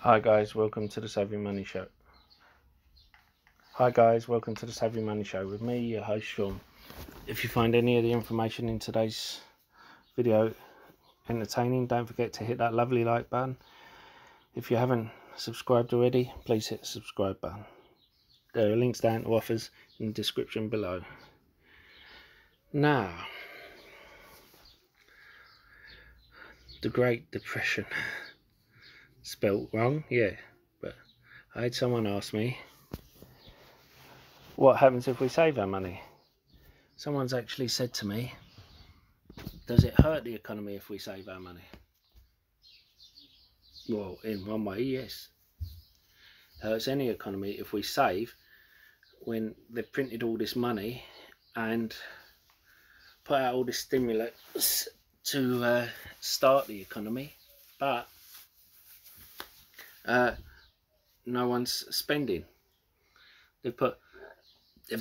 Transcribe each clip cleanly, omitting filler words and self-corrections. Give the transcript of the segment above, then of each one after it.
Hi guys, welcome to the Savvy Money Show. With me, your host Sean. If you find any of the information in today's video entertaining, don't forget to hit that lovely like button. If you haven't subscribed already, please hit the subscribe button. There are links down to offers in the description below. Now, the Great Depression. Spelt wrong, yeah, but I had someone ask me, what happens if we save our money? Someone's actually said to me, does it hurt the economy if we save our money? Well, in one way, yes. It hurts any economy if we save when they've printed all this money and put out all this stimulus to start the economy, but no one's spending. They've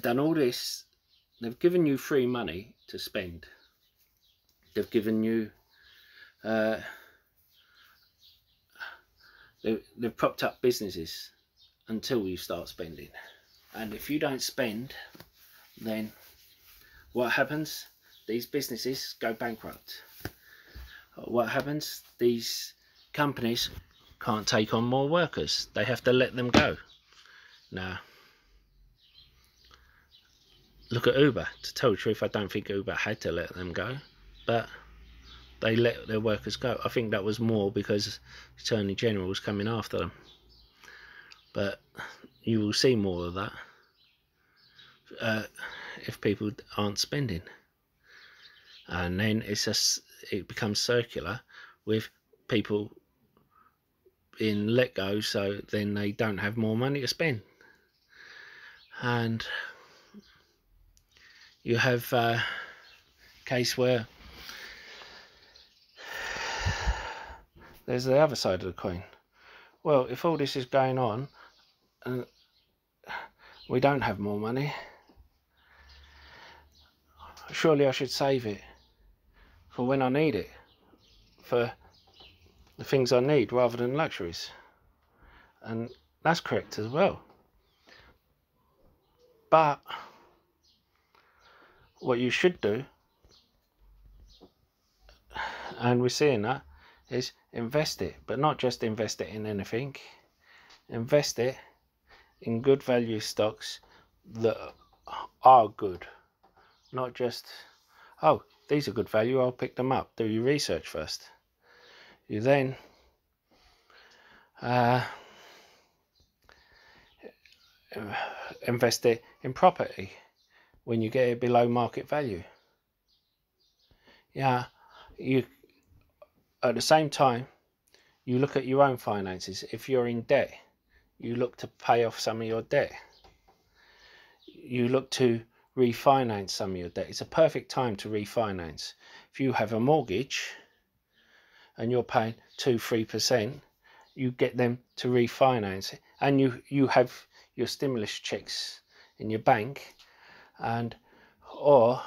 done all this. They've given you free money to spend. They've given you they've propped up businesses until you start spending. And if you don't spend, then what happens? These businesses go bankrupt. What happens? These companies can't take on more workers. They have to let them go. Now, look at Uber. To tell the truth, I don't think Uber had to let them go, but they let their workers go. I think that was more because the Attorney General was coming after them. But you will see more of that if people aren't spending. And then it becomes circular with people being let go, so then they don't have more money to spend. And you have a case where there's the other side of the coin. Well, if all this is going on and we don't have more money, surely I should save it for when I need it, for the things I need rather than luxuries. And that's correct as well. But what you should do, and we're seeing that, is invest it, but not just invest it in anything. Invest it in good value stocks that are good, not just, oh, these are good value, I'll pick them up. Do your research first. You then invest it in property when you get it below market value. Yeah, you at the same time you look at your own finances. If you're in debt, you look to pay off some of your debt. You look to refinance some of your debt. It's a perfect time to refinance. If you have a mortgage and you're paying 2-3%, you get them to refinance it, and you have your stimulus checks in your bank, and or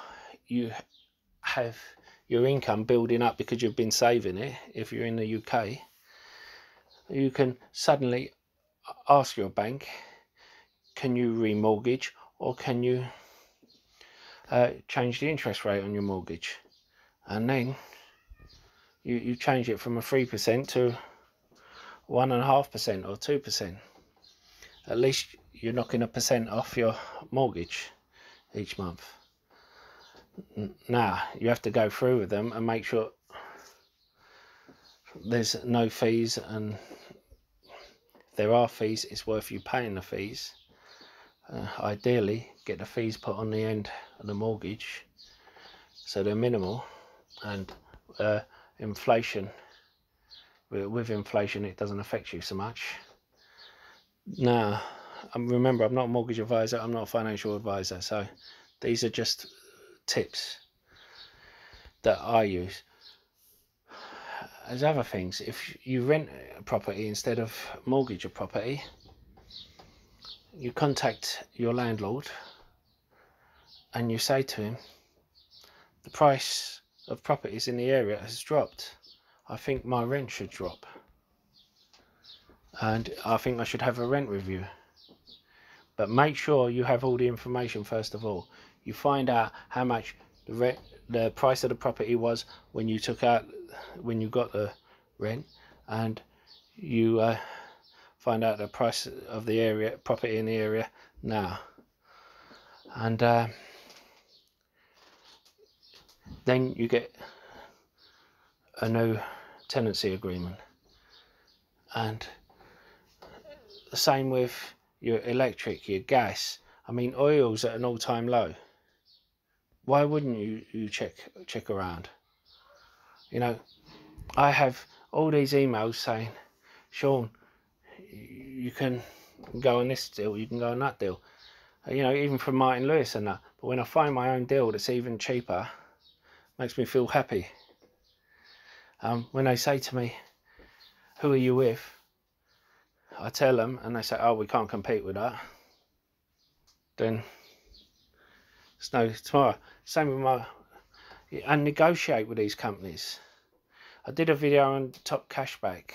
you have your income building up because you've been saving it. If you're in the UK, you can suddenly ask your bank, can you remortgage, or can you change the interest rate on your mortgage? And then you change it from a 3% to 1.5% or 2%. At least you're knocking 1% off your mortgage each month. Now you have to go through with them and make sure there's no fees, and if there are fees, it's worth you paying the fees. Ideally, get the fees put on the end of the mortgage so they're minimal. And inflation, with inflation, it doesn't affect you so much. Now, remember, I'm not a mortgage advisor, I'm not a financial advisor, so these are just tips that I use. As other things, if you rent a property instead of mortgage a property, you contact your landlord and you say to him, the price of properties in the area has dropped. I think my rent should drop. and I think I should have a rent review. But make sure you have all the information first of all. You find out how much the price of the property was when you got the rent, and you find out the price of the property in the area now, and then you get a new tenancy agreement. And the same with your electric, your gas. I mean, oil's at an all-time low. Why wouldn't you check around? You know, I have all these emails saying, Sean, you can go on this deal, you can go on that deal. You know, even from Martin Lewis and that. But when I find my own deal that's even cheaper, it makes me feel happy. When they say to me, who are you with? I tell them, and they say, oh, we can't compete with that. Then it's no tomorrow. Same with and negotiate with these companies. I did a video on Topcashback.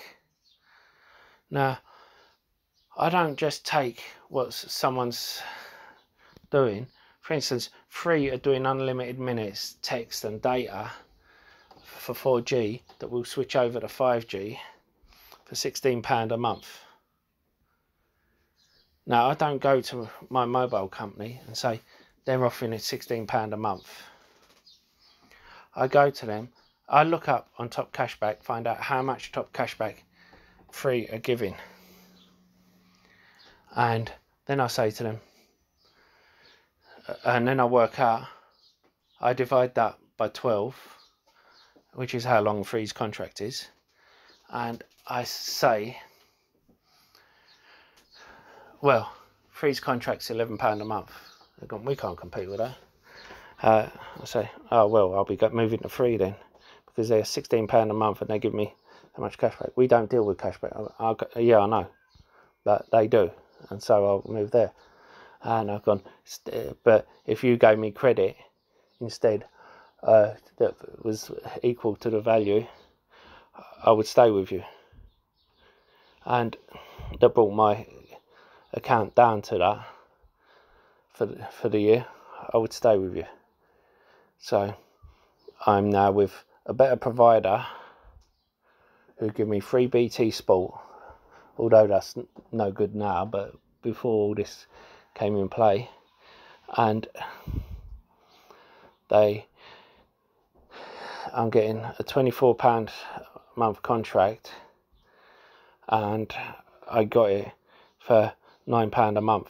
Now, I don't just take what someone's doing. For instance, Free are doing unlimited minutes, text and data for 4G that will switch over to 5G for £16 a month. Now, I don't go to my mobile company and say they're offering it £16 a month. I go to them, I look up on Topcashback, find out how much Topcashback Free are giving, and then I say to them, and then I work out, I divide that by 12, which is how long Free's contract is, and I say, well, Free's contract's £11 a month. They're going, we can't compete with that. I say, oh well, I'll be moving to Free then, because they're £16 a month and they give me that much cashback. We don't deal with cashback. Yeah, I know, but they do, and so I'll move there. And I've gone, but if you gave me credit instead that was equal to the value, I would stay with you. And that brought my account down to that for the year. I would stay with you. So I'm now with a better provider who give me free BT Sport, although that's no good now, but before all this came in play, and I'm getting a £24 a month contract, and I got it for £9 a month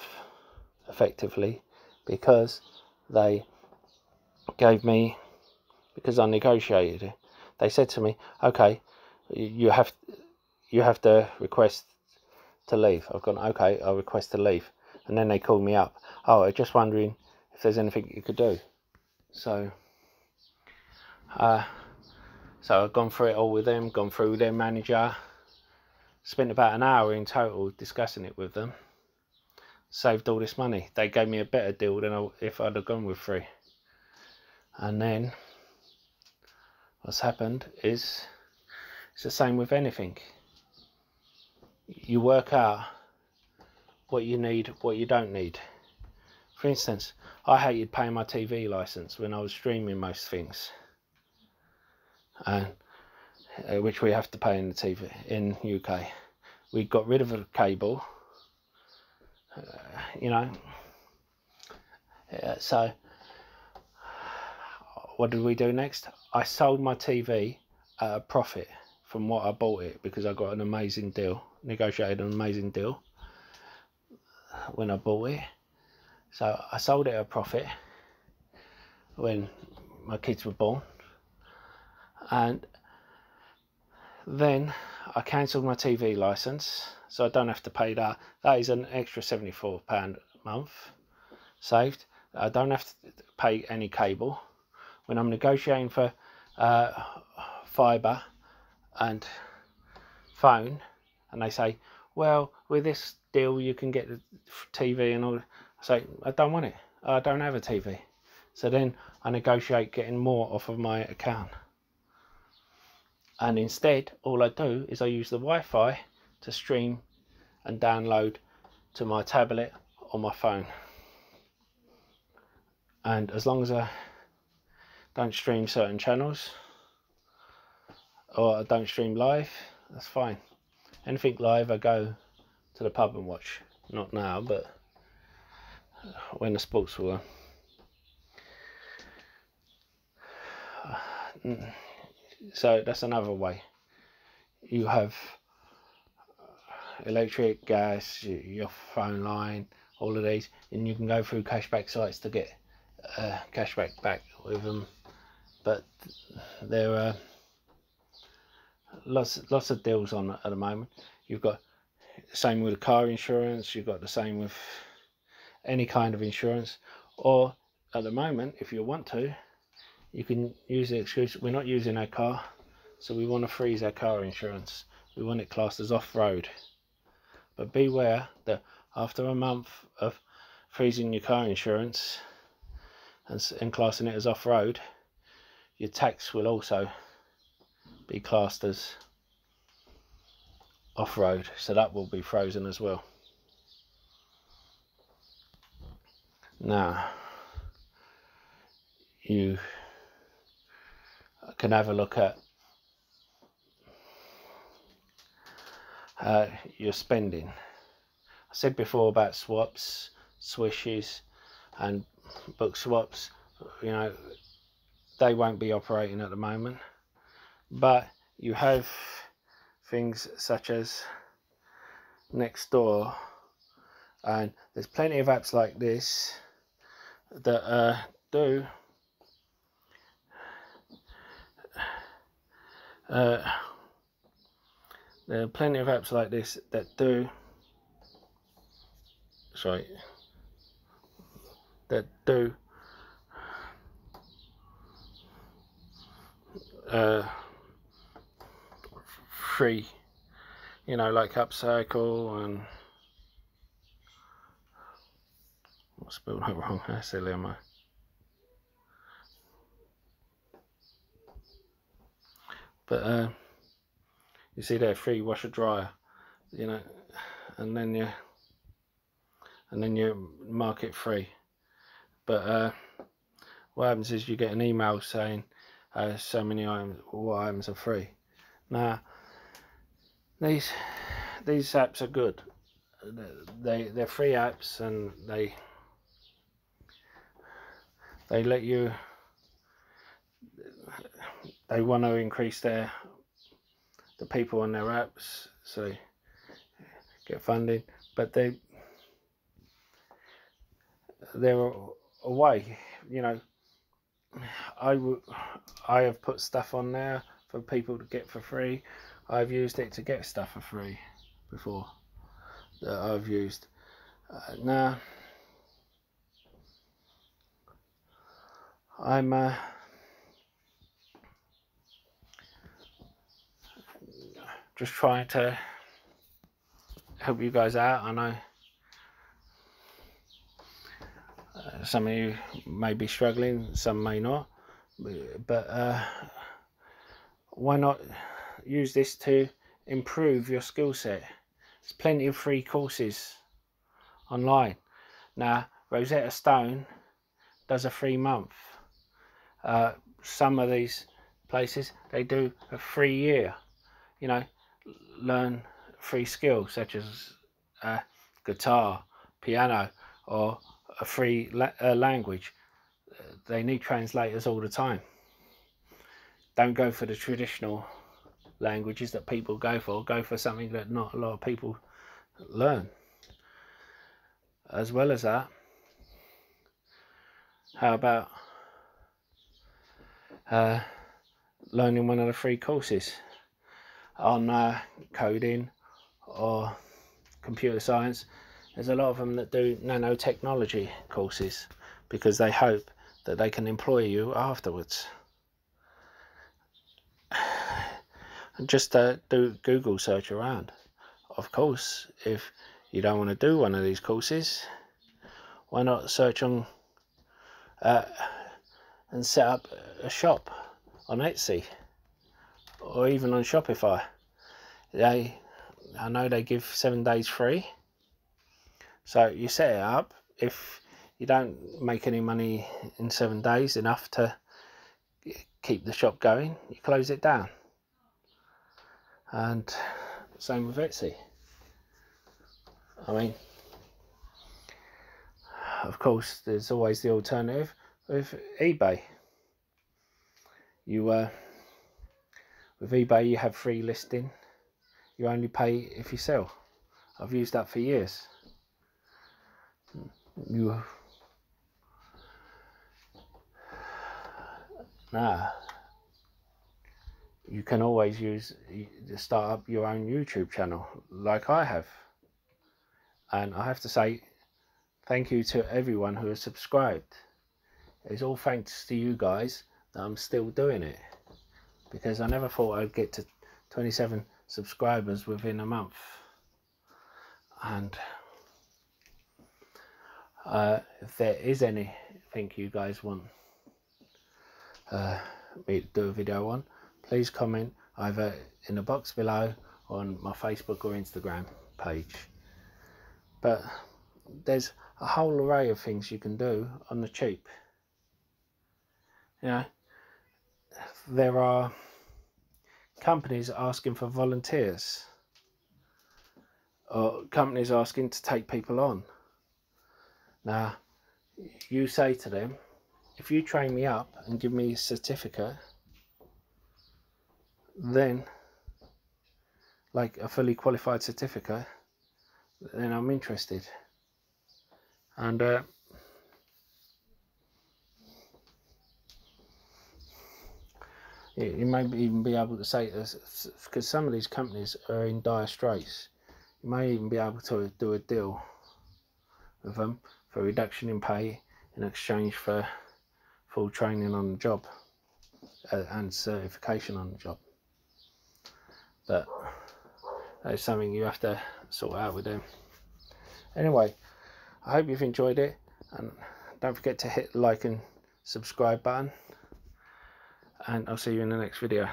effectively, because they gave me, because I negotiated it. They said to me, okay, you have to request to leave. I've gone, okay, I'll request to leave. And then they called me up. Oh, I'm just wondering if there's anything you could do. So I've gone through it all with them, gone through their manager, spent about an hour in total discussing it with them, saved all this money. They gave me a better deal than if I'd have gone with Free. And then what's happened is it's the same with anything. You work out what you need, what you don't need. For instance, I hated paying my TV license when I was streaming most things, and which we have to pay in the TV in UK. We got rid of a cable, you know. So what did we do next? I sold my TV at a profit from what I bought it, because I got an amazing deal, negotiated an amazing deal when I bought it. So I sold it at a profit when my kids were born, and then I cancelled my TV licence, so I don't have to pay that. That is an extra £74 a month saved. I don't have to pay any cable. When I'm negotiating for fibre and phone, and they say, well, with this deal you can get the TV and all, I say, I don't want it, I don't have a TV. So then I negotiate getting more off of my account, and instead all I do is I use the Wi-Fi to stream and download to my tablet or my phone. And as long as I don't stream certain channels or I don't stream live, that's fine. Anything live I go to the pub and watch. Not now, but when the sports were on. So that's another way. You have electric, gas, your phone line, all of these, and you can go through cashback sites to get cashback back with them. But there are lots of deals on at the moment. You've got the same with the car insurance, you've got the same with any kind of insurance, or at the moment, if you want to, you can use the excuse, we're not using our car, so we want to freeze our car insurance. We want it classed as off-road. But beware that after a month of freezing your car insurance and classing it as off-road, your tax will also be classed as off-road, so that will be frozen as well. Now you can have a look at your spending. I said before about swaps, swishes and book swaps, you know, they won't be operating at the moment, but you have things such as Nextdoor, and there's plenty of apps like this that do there are plenty of apps like this that do free, you know, like Upcycle and I spelled that wrong, how silly am I? But you see there, free washer dryer, you know, and then you mark it free. But what happens is you get an email saying so many items, all items are free. Now these apps are good. They're free apps, and they let you, they want to increase the people on their apps, so get funding, but they're a way, you know. I have put stuff on there for people to get for free. I've used it to get stuff for free before that I've used. Now I'm just trying to help you guys out. I know some of you may be struggling, some may not, but why not use this to improve your skill set? There's plenty of free courses online. Now Rosetta Stone does a free month. Some of these places, they do a free year, you know, learn free skills such as guitar, piano, or a free language. They need translators all the time. Don't go for the traditional languages that people go for something that not a lot of people learn. As well as that, how about learning one of the free courses on coding or computer science? There's a lot of them that do nanotechnology courses because they hope that they can employ you afterwards. Just do Google search around. Of course, if you don't want to do one of these courses, why not search on and set up a shop on Etsy or even on Shopify? I know they give 7 days free. So you set it up. If you don't make any money in 7 days, enough to keep the shop going, you close it down. And same with Etsy. I mean, of course, there's always the alternative with eBay. With eBay, you have free listing. You only pay if you sell. I've used that for years. You can always start up your own YouTube channel, like I have. And I have to say, thank you to everyone who has subscribed. It's all thanks to you guys that I'm still doing it, because I never thought I'd get to 27 subscribers within a month. And if there is anything you guys want me to do a video on, please comment either in the box below or on my Facebook or Instagram page. But there's a whole array of things you can do on the cheap. You know, there are companies asking for volunteers, or companies asking to take people on. Now, you say to them, if you train me up and give me a certificate, then, like a fully qualified certificate, then I'm interested. And you may even be able to say, because some of these companies are in dire straits, you may even be able to do a deal with them for a reduction in pay in exchange for full training on the job and certification on the job. But that is something you have to sort out with them. Anyway, I hope you've enjoyed it, and don't forget to hit the like and subscribe button, and I'll see you in the next video.